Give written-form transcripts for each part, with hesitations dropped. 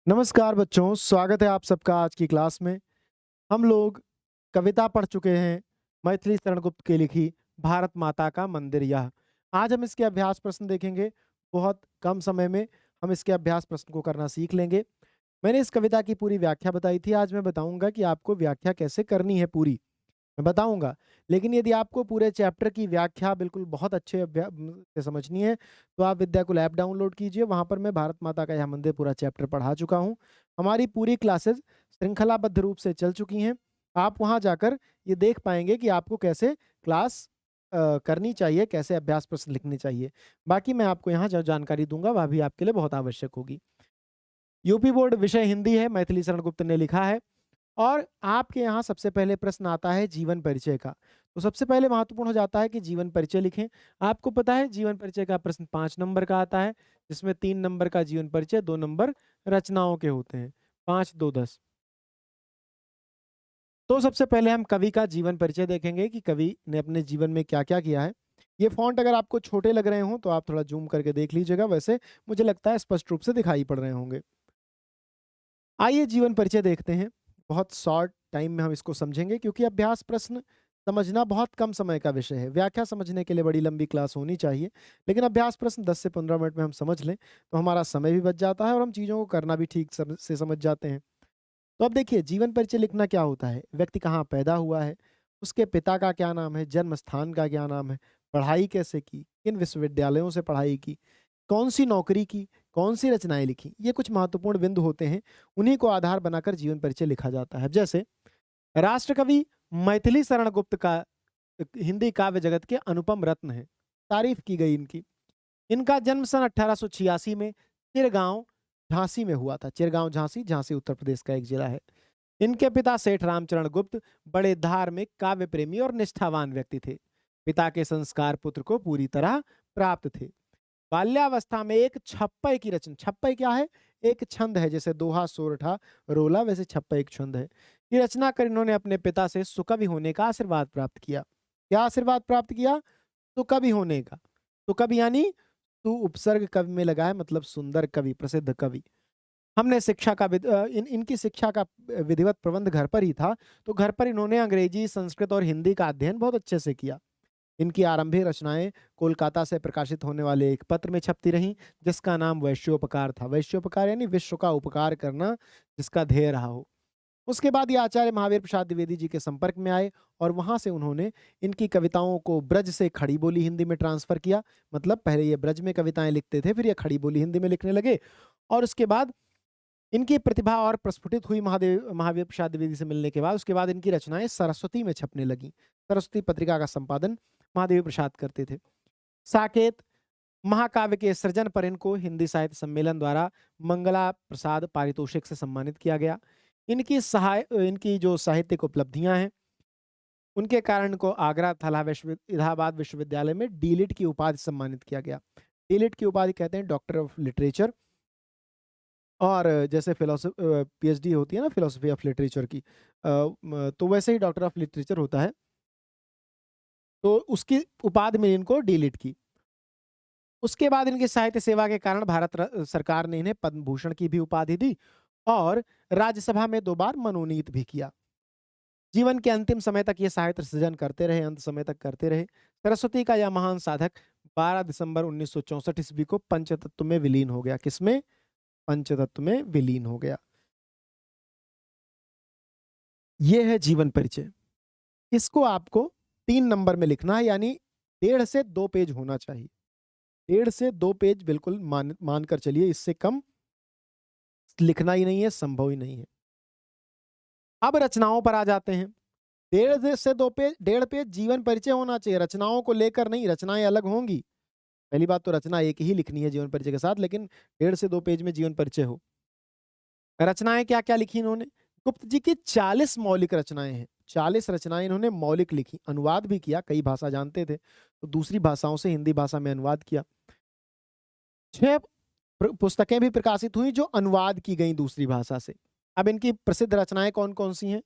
नमस्कार बच्चों, स्वागत है आप सबका आज की क्लास में। हम लोग कविता पढ़ चुके हैं मैथिली शरण गुप्त की लिखी भारत माता का मंदिर यह। आज हम इसके अभ्यास प्रश्न देखेंगे। बहुत कम समय में हम इसके अभ्यास प्रश्न को करना सीख लेंगे। मैंने इस कविता की पूरी व्याख्या बताई थी, आज मैं बताऊंगा कि आपको व्याख्या कैसे करनी है पूरी। मैं बताऊंगा, लेकिन यदि आपको पूरे चैप्टर की व्याख्या बिल्कुल बहुत अच्छे से समझनी है तो आप विद्याकुल ऐप डाउनलोड कीजिए। वहां पर मैं भारत माता का यह मंदिर पूरा चैप्टर पढ़ा चुका हूं। हमारी पूरी क्लासेस श्रृंखलाबद्ध रूप से चल चुकी हैं। आप वहां जाकर ये देख पाएंगे कि आपको कैसे क्लास करनी चाहिए, कैसे अभ्यास प्रश्न लिखने चाहिए। बाकी मैं आपको यहाँ जो जानकारी दूंगा वह भी आपके लिए बहुत आवश्यक होगी। यूपी बोर्ड विषय हिंदी है, मैथिली शरण गुप्त ने लिखा है। और आपके यहाँ सबसे पहले प्रश्न आता है जीवन परिचय का। तो सबसे पहले महत्वपूर्ण हो जाता है कि जीवन परिचय लिखें। आपको पता है जीवन परिचय का प्रश्न 5 नंबर का आता है, जिसमें 3 नंबर का जीवन परिचय, 2 नंबर रचनाओं के होते हैं। 5, 2, 10। तो सबसे पहले हम कवि का जीवन परिचय देखेंगे कि कवि ने अपने जीवन में क्या-क्या किया है। ये फ़ॉन्ट अगर आपको छोटे लग रहे हों तो आप थोड़ा ज़ूम करके देख लीजिएगा, वैसे मुझे लगता है स्पष्ट रूप से दिखाई पड़ रहे होंगे। आइए जीवन परिचय देखते हैं। बहुत शॉर्ट टाइम में हम इसको समझेंगे क्योंकि अभ्यास प्रश्न समझना बहुत कम समय का विषय है। व्याख्या समझने के लिए बड़ी लंबी क्लास होनी चाहिए, लेकिन अभ्यास प्रश्न 10 से 15 मिनट में हम समझ लें तो हमारा समय भी बच जाता है और हम चीज़ों को करना भी ठीक से समझ जाते हैं। तो अब देखिए जीवन परिचय लिखना क्या होता है। व्यक्ति कहाँ पैदा हुआ है, उसके पिता का क्या नाम है, जन्म स्थान का क्या नाम है, पढ़ाई कैसे की, किन विश्वविद्यालयों से पढ़ाई की, कौन सी नौकरी की, कौन सी रचनाएं लिखी। ये कुछ महत्वपूर्ण बिंदु होते हैं, उन्हीं को आधार बनाकर जीवन परिचय लिखा जाता है। जैसे राष्ट्रकवि मैथिली शरण गुप्त का हिंदी काव्य जगत के अनुपम रत्न है, तारीफ की गई इनकी। इनका जन्म सन 1886 में चिरगांव झांसी में हुआ था। चिरगांव झांसी, झांसी उत्तर प्रदेश का एक जिला है। इनके पिता सेठ रामचरण गुप्त बड़े धार्मिक, काव्य प्रेमी और निष्ठावान व्यक्ति थे। पिता के संस्कार पुत्र को पूरी तरह प्राप्त थे। बाल्यावस्था में एक छप्पय की रचना, छप्पय क्या है? एक छंद है, जैसे दोहा, सोरठा, रोला, वैसे छप्पय एक छंद है। ये रचना कर इन्होंने अपने पिता से सुकवि होने का आशीर्वाद प्राप्त किया। क्या आशीर्वाद प्राप्त किया? सुकवि होने का। सुकवि यानी तू उपसर्ग कवि में लगा है, मतलब सुंदर कवि, प्रसिद्ध कवि। हमने शिक्षा का इनकी शिक्षा का विधिवत प्रबंध घर पर ही था, तो घर पर इन्होंने अंग्रेजी, संस्कृत और हिंदी का अध्ययन बहुत अच्छे से किया। इनकी आरंभिक रचनाएं कोलकाता से प्रकाशित होने वाले एक पत्र में छपती रहीं, जिसका नाम वैश्योपकार था। वैश्योपकार यानी विश्व का उपकार करना, जिसका ध्येय रहा हो। उसके बाद ये आचार्य महावीर प्रसाद द्विवेदी जी के संपर्क में आए और वहां से उन्होंने इनकी कविताओं को ब्रज से खड़ी बोली हिंदी में ट्रांसफर किया। मतलब पहले ये ब्रज में कविताएं लिखते थे, फिर ये खड़ी बोली हिंदी में लिखने लगे। और उसके बाद इनकी प्रतिभा और प्रस्फुटित हुई महावीर प्रसाद द्विवेदी से मिलने के बाद। उसके बाद इनकी रचनाएं सरस्वती में छपने लगी। सरस्वती पत्रिका का संपादन महादेवी प्रसाद करते थे। साकेत महाकाव्य के सृजन पर इनको हिंदी साहित्य सम्मेलन द्वारा मंगला प्रसाद पारितोषिक से सम्मानित किया गया। इनकी जो साहित्यिक उपलब्धियां हैं, उनके कारण इनको आगरा इलाहाबाद विश्वविद्यालय में डीलिट की उपाधि से सम्मानित किया गया। डीलिट की उपाधि कहते हैं डॉक्टर ऑफ लिटरेचर। और जैसे पीएचडी होती है ना फिलोसफी ऑफ लिटरेचर की, तो वैसे ही डॉक्टर ऑफ लिटरेचर होता है, तो उसकी उपाधि में इनको डीलिट की। उसके बाद इनकी साहित्य सेवा के कारण सरकार ने इन्हें पद्म भूषण की भी उपाधि दी और राज्यसभा में 2 बार मनोनीत भी किया। जीवन के अंतिम समय तक ये साहित्य सृजन करते रहे, अंत समय तक करते रहे। सरस्वती का यह महान साधक 12 दिसंबर 1964 ईस्वी को पंचतत्व में विलीन हो गया। किसमें? पंचतत्व में विलीन हो गया। ये है जीवन परिचय। इसको आपको 3 नंबर में लिखना है, यानी 1.5 से 2 पेज होना चाहिए। 1.5 से 2 पेज बिल्कुल मानकर चलिए, इससे कम लिखना ही नहीं है, संभव ही नहीं है। अब रचनाओं पर आ जाते हैं। 1.5 से 2 पेज जीवन परिचय होना चाहिए, रचनाओं को लेकर नहीं। रचनाएं अलग होंगी। पहली बात तो रचना एक ही लिखनी है जीवन परिचय के साथ, लेकिन 1.5 से 2 पेज में जीवन परिचय हो। रचनाएं क्या-क्या लिखी इन्होंने? गुप्त जी की 40 मौलिक रचनाएं हैं। 40 रचनाएं इन्होंने मौलिक लिखी, अनुवाद भी किया, कई भाषा जानते थे तो दूसरी भाषाओं से हिंदी भाषा में अनुवाद किया। 6 पुस्तकें भी प्रकाशित हुई जो अनुवाद की गई दूसरी भाषा से। अब इनकी प्रसिद्ध रचनाएं कौन-कौन सी हैं?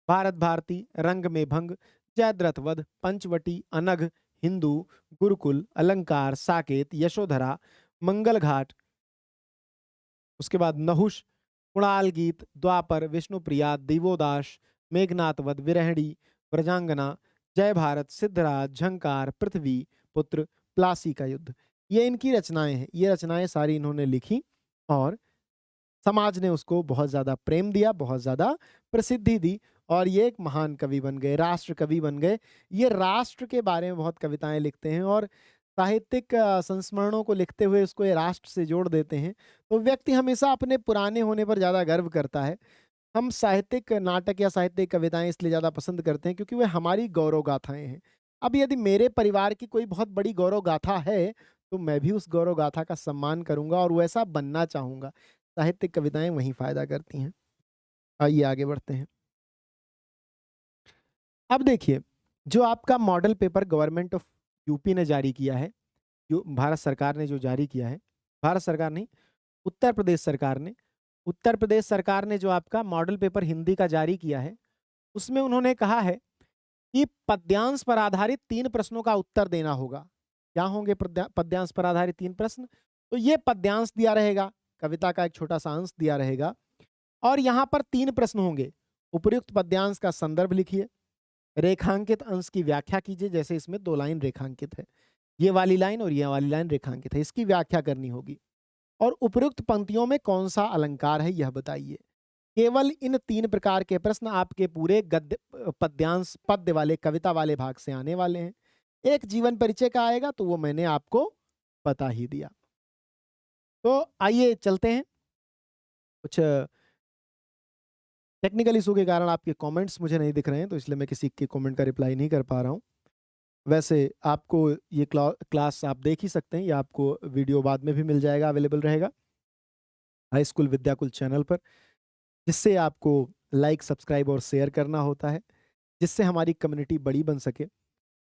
भारत भारती, रंग में भंग, जयद्रथ वध, पंचवटी, अनघ, हिंदू, गुरुकुल, अलंकार, साकेत, यशोधरा, मंगल घाट, उसके बाद नहुष, कुणाल गीत, द्वापर, विष्णुप्रिया, दिवोदास, मेघनाथ वध, विरहिणी, ब्रजांगना, जय भारत, सिद्धराज, झंकार, पृथ्वी पुत्र, प्लासी का युद्ध। ये इनकी रचनाएं हैं। ये रचनाएं सारी इन्होंने लिखी और समाज ने उसको बहुत ज़्यादा प्रेम दिया, बहुत ज़्यादा प्रसिद्धि दी और ये एक महान कवि बन गए, राष्ट्र कवि बन गए। ये राष्ट्र के बारे में बहुत कविताएं लिखते हैं और साहित्यिक संस्मरणों को लिखते हुए उसको ये राष्ट्र से जोड़ देते हैं। तो व्यक्ति हमेशा अपने पुराने होने पर ज़्यादा गर्व करता है। हम साहित्यिक नाटक या साहित्यिक कविताएं इसलिए ज़्यादा पसंद करते हैं क्योंकि वे हमारी गौरव गाथाएं हैं। अब यदि मेरे परिवार की कोई बहुत बड़ी गौरव गाथा है, तो मैं भी उस गौरव गाथा का सम्मान करूंगा और वैसा बनना चाहूंगा। साहित्यिक कविताएं वहीं फायदा करती हैं। आइए आगे बढ़ते हैं। अब देखिए, जो आपका model paper government of UP ने जारी किया है, जो भारत सरकार ने जो जारी किया है, भारत सरकार नहीं, उत्तर प्रदेश सरकार ने, उत्तर प्रदेश सरकार ने जो आपका मॉडल पेपर हिंदी का जारी किया है, उसमें उन्होंने कहा है कि पद्यांश पर आधारित 3 प्रश्नों का उत्तर देना होगा। क्या होंगे पद्यांश पर आधारित 3 प्रश्न? तो ये पद्यांश दिया रहेगा, कविता का एक छोटा सा अंश दिया रहेगा और यहाँ पर 3 प्रश्न होंगे। उपर्युक्त पद्यांश का संदर्भ लिखिए, रेखांकित अंश की व्याख्या कीजिए, जैसे इसमें 2 लाइन रेखांकित है, ये वाली लाइन और ये वाली लाइन रेखांकित है, इसकी व्याख्या करनी होगी। और उपयुक्त पंक्तियों में कौन सा अलंकार है यह बताइए। केवल इन 3 प्रकार के प्रश्न आपके पूरे गद्य पद्यांश पद्य वाले कविता वाले भाग से आने वाले हैं। एक जीवन परिचय का आएगा तो वो मैंने आपको बता ही दिया। तो आइए चलते हैं। कुछ टेक्निकल इशू के कारण आपके कमेंट्स मुझे नहीं दिख रहे हैं, तो इसलिए मैं किसी के कमेंट का रिप्लाई नहीं कर पा रहा हूँ। वैसे आपको ये क्लास आप देख ही सकते हैं, या आपको वीडियो बाद में भी मिल जाएगा, अवेलेबल रहेगा हाई स्कूल विद्याकुल चैनल पर, जिससे आपको लाइक, सब्सक्राइब और शेयर करना होता है, जिससे हमारी कम्युनिटी बड़ी बन सके।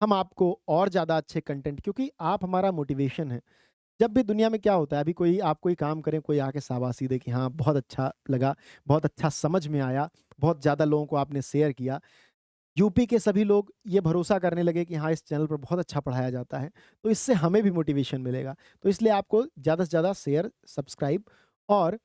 हम आपको और ज़्यादा अच्छे कंटेंट, क्योंकि आप हमारा मोटिवेशन है। जब भी दुनिया में क्या होता है, अभी कोई आप कोई काम करें, कोई आके शाबाशी दे कि हाँ बहुत अच्छा लगा, बहुत अच्छा समझ में आया, बहुत ज़्यादा लोगों को आपने शेयर किया, यूपी के सभी लोग ये भरोसा करने लगे कि हाँ इस चैनल पर बहुत अच्छा पढ़ाया जाता है, तो इससे हमें भी मोटिवेशन मिलेगा। तो इसलिए आपको ज़्यादा से ज़्यादा शेयर, सब्सक्राइब और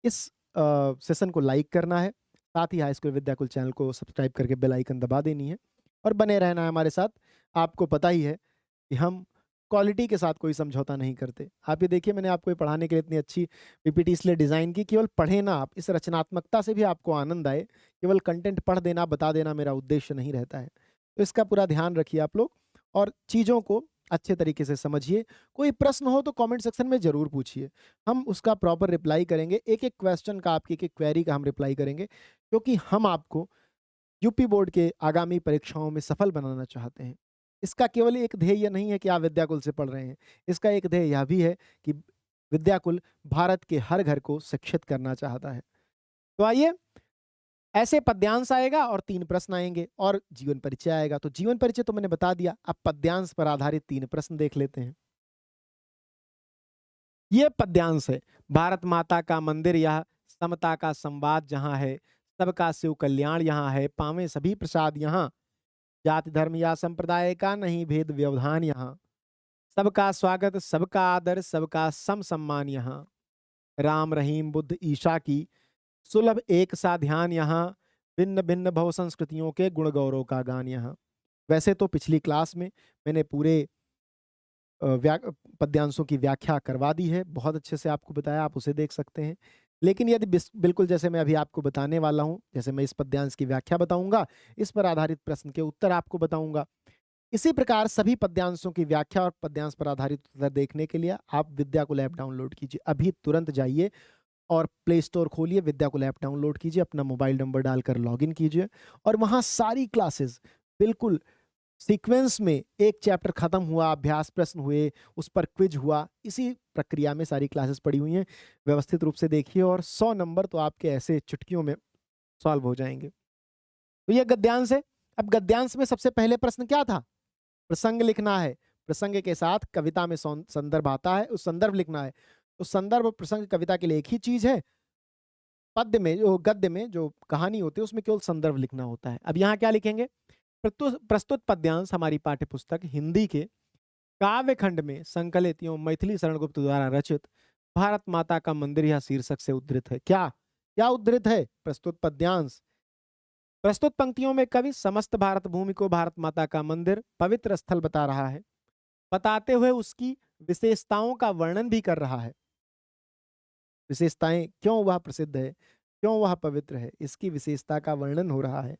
इस सेशन को लाइक करना है। साथ ही हाई स्कूल विद्याकुल चैनल को सब्सक्राइब करके बेल आइकन दबा देनी है और बने रहना है हमारे साथ। आपको पता ही है कि हम क्वालिटी के साथ कोई समझौता नहीं करते। आप ये देखिए, मैंने आपको ये पढ़ाने के लिए इतनी अच्छी पीपीटी इसलिए डिज़ाइन की, केवल पढ़े ना आप, इस रचनात्मकता से भी आपको आनंद आए। केवल कंटेंट पढ़ देना, बता देना मेरा उद्देश्य नहीं रहता है। तो इसका पूरा ध्यान रखिए आप लोग और चीज़ों को अच्छे तरीके से समझिए। कोई प्रश्न हो तो कमेंट सेक्शन में ज़रूर पूछिए, हम उसका प्रॉपर रिप्लाई करेंगे। एक-एक क्वेश्चन का, आपकी एक-एक क्वेरी का हम रिप्लाई करेंगे, क्योंकि हम आपको यूपी बोर्ड के आगामी परीक्षाओं में सफल बनाना चाहते हैं। इसका केवल एक ध्येय नहीं है कि आप विद्याकुल से पढ़ रहे हैं, इसका एक ध्येय यह भी है कि विद्याकुल भारत के हर घर को शिक्षित करना चाहता है। तो आइए, ऐसे पद्यांश आएगा और 3 प्रश्न आएंगे और जीवन परिचय आएगा। तो जीवन परिचय तो मैंने बता दिया, अब पद्यांश पर आधारित 3 प्रश्न देख लेते हैं। ये पद्यांश है। भारत माता का मंदिर यह, समता का संवाद जहाँ है, सबका शिव कल्याण यहाँ है, पावें सभी प्रसाद यहाँ, जाति धर्म या संप्रदाय का नहीं भेद व्यवधान यहाँ, सबका स्वागत, सबका आदर, सबका सम सम्मान यहाँ, राम रहीम बुद्ध ईशा की सुलभ एक सा ध्यान यहाँ, भिन्न भिन्न बहु संस्कृतियों के गुण गौरव का गान यहाँ। वैसे तो पिछली क्लास में मैंने पूरे पद्यांशों की व्याख्या करवा दी है, बहुत अच्छे से आपको बताया, आप उसे देख सकते हैं। लेकिन यदि बिल्कुल जैसे मैं अभी आपको बताने वाला हूँ, जैसे मैं इस पद्यांश की व्याख्या बताऊंगा, इस पर आधारित प्रश्न के उत्तर आपको बताऊंगा, इसी प्रकार सभी पद्यांशों की व्याख्या और पद्यांश पर आधारित उत्तर देखने के लिए आप विद्याकुल ऐप डाउनलोड कीजिए। अभी तुरंत जाइए और प्ले स्टोर खोलिए, विद्याकुल ऐप डाउनलोड कीजिए, अपना मोबाइल नंबर डालकर लॉगिन कीजिए और वहाँ सारी क्लासेस बिल्कुल सीक्वेंस में, एक चैप्टर खत्म हुआ, अभ्यास प्रश्न हुए, उस पर क्विज हुआ, इसी प्रक्रिया में सारी क्लासेस पड़ी हुई हैं। व्यवस्थित रूप से देखिए और 100 नंबर तो आपके ऐसे चुटकियों में सॉल्व हो जाएंगे। तो ये गद्यांश है। अब गद्यांश में सबसे पहले प्रश्न क्या था? प्रसंग लिखना है। प्रसंग के साथ कविता में संदर्भ आता है, उस संदर्भ लिखना है। तो संदर्भ और प्रसंग कविता के लिए एक ही चीज है। पद्य में, जो गद्य में जो कहानी होती है, उसमें केवल संदर्भ लिखना होता है। अब यहाँ क्या लिखेंगे? प्रस्तुत पद्यांश हमारी पाठ्य पुस्तक हिंदी के काव्य खंड में संकलित एवं मैथिली शरण गुप्त द्वारा रचित भारत माता का मंदिर यह शीर्षक से उद्धृत है। क्या क्या उद्धृत है? प्रस्तुत पद्यांश। प्रस्तुत पंक्तियों में कवि समस्त भारत भूमि को भारत माता का मंदिर पवित्र स्थल बता रहा है। बताते हुए उसकी विशेषताओं का वर्णन भी कर रहा है। विशेषताएं, क्यों वह प्रसिद्ध है, क्यों वह पवित्र है, इसकी विशेषता का वर्णन हो रहा है।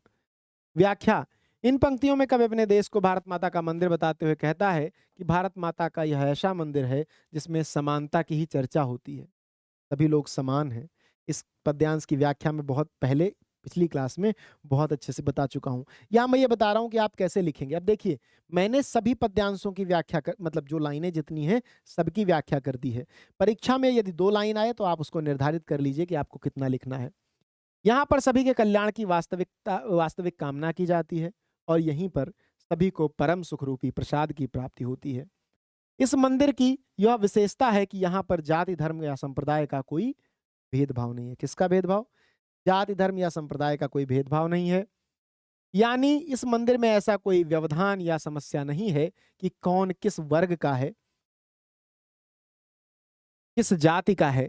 व्याख्या। इन पंक्तियों में कवि अपने देश को भारत माता का मंदिर बताते हुए कहता है कि भारत माता का यह ऐसा मंदिर है जिसमें समानता की ही चर्चा होती है। सभी लोग समान हैं। इस पद्यांश की व्याख्या में बहुत पहले पिछली क्लास में बहुत अच्छे से बता चुका हूं। यहाँ मैं ये बता रहा हूं कि आप कैसे लिखेंगे। अब देखिए, मैंने सभी पद्यांशों की व्याख्या कर, मतलब जो लाइनें जितनी हैं सबकी व्याख्या कर दी है। परीक्षा में यदि 2 लाइन आए तो आप उसको निर्धारित कर लीजिए कि आपको कितना लिखना है। यहाँ पर सभी के कल्याण की वास्तविक कामना की जाती है और यहीं पर सभी को परम सुख रूपी प्रसाद की प्राप्ति होती है। इस मंदिर की यह विशेषता है कि यहाँ पर जाति धर्म या संप्रदाय का कोई भेदभाव नहीं है। किसका भेदभाव? जाति धर्म या संप्रदाय का कोई भेदभाव नहीं है। यानी इस मंदिर में ऐसा कोई व्यवधान या समस्या नहीं है कि कौन किस वर्ग का है, किस जाति का है,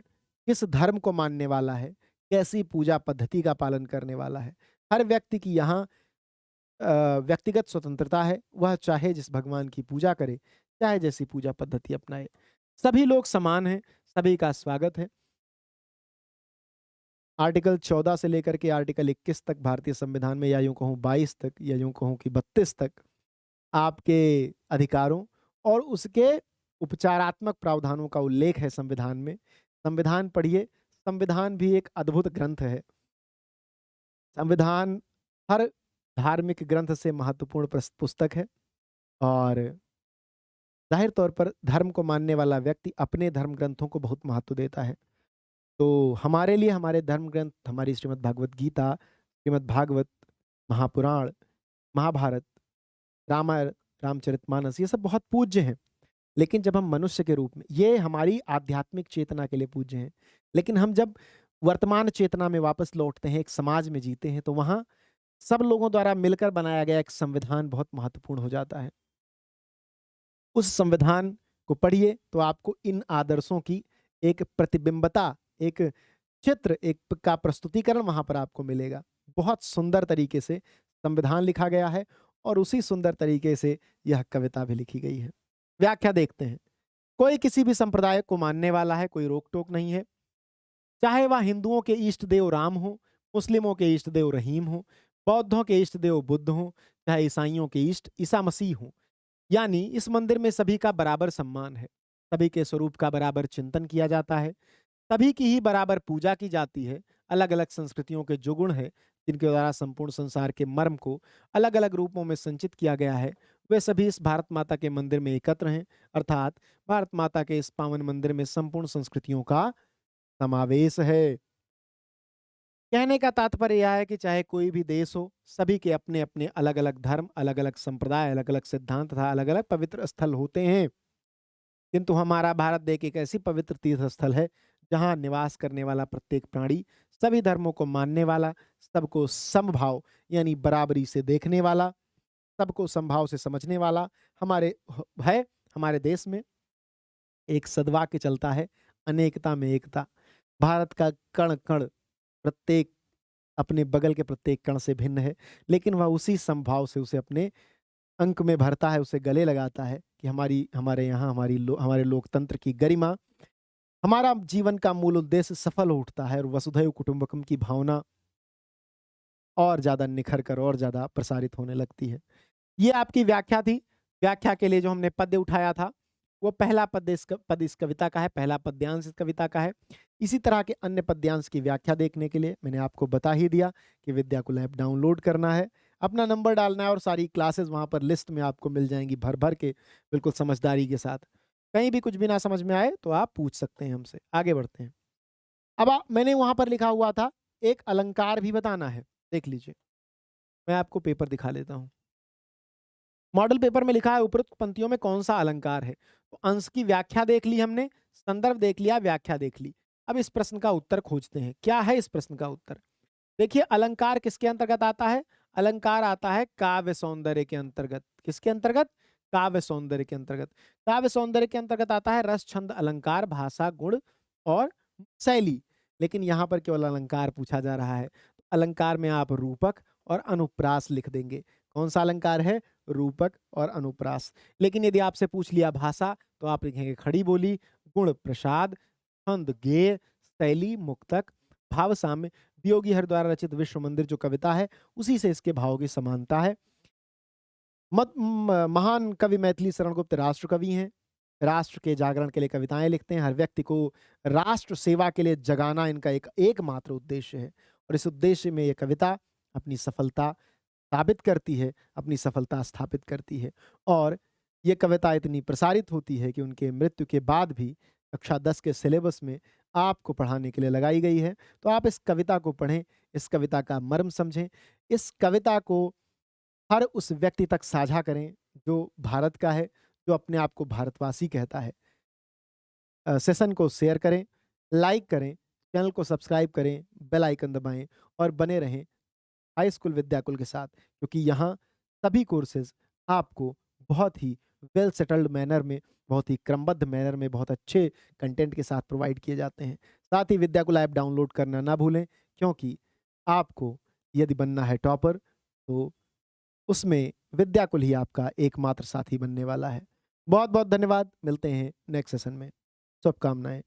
किस धर्म को मानने वाला है, कैसी पूजा पद्धति का पालन करने वाला है। हर व्यक्ति की यहाँ व्यक्तिगत स्वतंत्रता है। वह चाहे जिस भगवान की पूजा करे, चाहे जैसी पूजा पद्धति अपनाए। सभी लोग समान हैं, सभी का स्वागत है। आर्टिकल 14 से लेकर के आर्टिकल 21 तक भारतीय संविधान में, या यूं कहूं 22 तक, या यूं कहूं कि 32 तक, आपके अधिकारों और उसके उपचारात्मक प्रावधानों का उल्लेख है संविधान में। संविधान पढ़िए। संविधान भी एक अद्भुत ग्रंथ है। संविधान हर धार्मिक ग्रंथ से महत्वपूर्ण पुस्तक है और जाहिर तौर पर धर्म को मानने वाला व्यक्ति अपने धर्म ग्रंथों को बहुत महत्व देता है। तो हमारे लिए हमारे धर्म ग्रंथ, हमारी श्रीमद् भागवत गीता, श्रीमद् भागवत, महापुराण, महाभारत, रामायण, रामचरितमानस, ये सब बहुत पूज्य हैं। लेकिन जब हम मनुष्य के रूप में, ये हमारी आध्यात्मिक चेतना के लिए पूज्य हैं, लेकिन हम जब वर्तमान चेतना में वापस लौटते हैं, एक समाज में जीते हैं, तो वहां सब लोगों द्वारा मिलकर बनाया गया एक संविधान बहुत महत्वपूर्ण हो जाता है। उस संविधान को पढ़िए तो आपको इन आदर्शों की एक प्रतिबिंबता, एक चित्र, एक का प्रस्तुतिकरण वहां पर आपको मिलेगा। बहुत सुंदर तरीके से संविधान लिखा गया है और उसी सुंदर तरीके से यह कविता भी लिखी गई है। व्याख्या देखते हैं। कोई किसी भी संप्रदाय को मानने वाला है, कोई रोक टोक नहीं है। चाहे वह हिंदुओं के इष्ट देव राम हो, मुस्लिमों के इष्ट देव रहीम हो, बौद्धों के इष्ट देव बुद्ध हो, चाहे ईसाइयों के इष्ट ईसा मसीह हो। यानी इस मंदिर में सभी का बराबर सम्मान है, सभी के स्वरूप का बराबर चिंतन किया जाता है, सभी की ही बराबर पूजा की जाती है। अलग अलग संस्कृतियों के जो गुण हैं, जिनके द्वारा संपूर्ण संसार के मर्म को अलग अलग रूपों में संचित किया गया है, वे सभी इस भारत माता के मंदिर में एकत्र हैं। अर्थात भारत माता के इस पावन मंदिर में संपूर्ण संस्कृतियों का समावेश है। कहने का तात्पर्य यह है कि चाहे कोई भी देश हो, सभी के अपने अपने अलग अलग धर्म, अलग अलग संप्रदाय, अलग अलग सिद्धांत तथा अलग अलग पवित्र स्थल होते हैं। किंतु हमारा भारत देश एक ऐसी पवित्र तीर्थ स्थल है जहां निवास करने वाला प्रत्येक प्राणी, सभी धर्मों को मानने वाला, सबको समभाव यानी बराबरी से देखने वाला, सबको समभाव से समझने वाला हमारे है। हमारे देश में एक सद्वाक्य चलता है, अनेकता में एकता। भारत का कण कण, प्रत्येक अपने बगल के प्रत्येक कण से भिन्न है, लेकिन वह उसी समभाव से उसे अपने अंक में भरता है, उसे गले लगाता है कि हमारे यहाँ हमारे लोकतंत्र की गरिमा, हमारा जीवन का मूल उद्देश्य सफल हो उठता है और वसुधैव कुटुंबकम की भावना और ज्यादा निखर कर और ज्यादा प्रसारित होने लगती है। ये आपकी व्याख्या थी। व्याख्या के लिए जो हमने पद्य उठाया था, वो पहला पद इस कविता का है, पहला पद्यांश इस कविता का है। इसी तरह के अन्य पद्यांश की व्याख्या देखने के लिए मैंने आपको बता ही दिया कि विद्याकुल ऐप डाउनलोड करना है, अपना नंबर डालना है और सारी क्लासेस वहां पर लिस्ट में आपको मिल जाएंगी भर भर के, बिल्कुल समझदारी के साथ। कहीं भी कुछ भी ना समझ में आए तो आप पूछ सकते हैं हमसे। आगे बढ़ते हैं। अब मैंने वहां पर लिखा हुआ था एक अलंकार भी बताना है। देख लीजिए, मैं आपको पेपर दिखा लेता हूँ। मॉडल पेपर में लिखा है उपरोक्त पंक्तियों में कौन सा अलंकार है। तो अंश की व्याख्या देख ली हमने, संदर्भ देख लिया, व्याख्या देख ली। अब इस प्रश्न का उत्तर खोजते हैं। क्या है इस प्रश्न का उत्तर? देखिए, अलंकार किसके अंतर्गत आता है? अलंकार आता है काव्य सौंदर्य के अंतर्गत। किसके अंतर्गत? काव्य सौंदर्य के अंतर्गत। काव्य सौंदर्य के अंतर्गत आता है रस, छंद, अलंकार, भाषा, गुण और शैली। लेकिन यहाँ पर केवल अलंकार पूछा जा रहा है। तो अलंकार में आप रूपक और अनुप्रास लिख देंगे। कौन-सा अलंकार है? रूपक और अनुप्रास। लेकिन यदि आपसे पूछ लिया भाषा, तो आप लिखेंगे खड़ी बोली, गुण प्रसाद, छंद गेय, शैली मुक्तक, भाव साम्य। वियोगी हर द्वारा रचित विश्व मंदिर जो कविता है, उसी से इसके भावों की समानता है। महान कवि मैथिली शरण गुप्त राष्ट्र कवि हैं। राष्ट्र के जागरण के लिए कविताएँ लिखते हैं। हर व्यक्ति को राष्ट्र सेवा के लिए जगाना इनका एक एकमात्र उद्देश्य है और इस उद्देश्य में ये कविता अपनी सफलता साबित करती है, अपनी सफलता स्थापित करती है और ये कविता इतनी प्रसारित होती है कि उनके मृत्यु के बाद भी कक्षा 10 के सिलेबस में आपको पढ़ाने के लिए लगाई गई है। तो आप इस कविता को पढ़ें, इस कविता का मर्म समझें, इस कविता को हर उस व्यक्ति तक साझा करें जो भारत का है, जो अपने आप को भारतवासी कहता है। सेशन को शेयर करें, लाइक करें, चैनल को सब्सक्राइब करें, बेल आइकन दबाएँ और बने रहें हाई स्कूल विद्याकुल के साथ क्योंकि यहाँ सभी कोर्सेज़ आपको बहुत ही वेल सेटल्ड मैनर में, बहुत ही क्रमबद्ध मैनर में, बहुत अच्छे कंटेंट के साथ प्रोवाइड किए जाते हैं। साथ ही विद्याकुल ऐप डाउनलोड करना ना भूलें क्योंकि आपको यदि बनना है टॉपर तो उसमें विद्याकुल ही आपका एकमात्र साथी बनने वाला है। बहुत-बहुत धन्यवाद, मिलते हैं नेक्स्ट सेशन में। शुभकामनाएँ।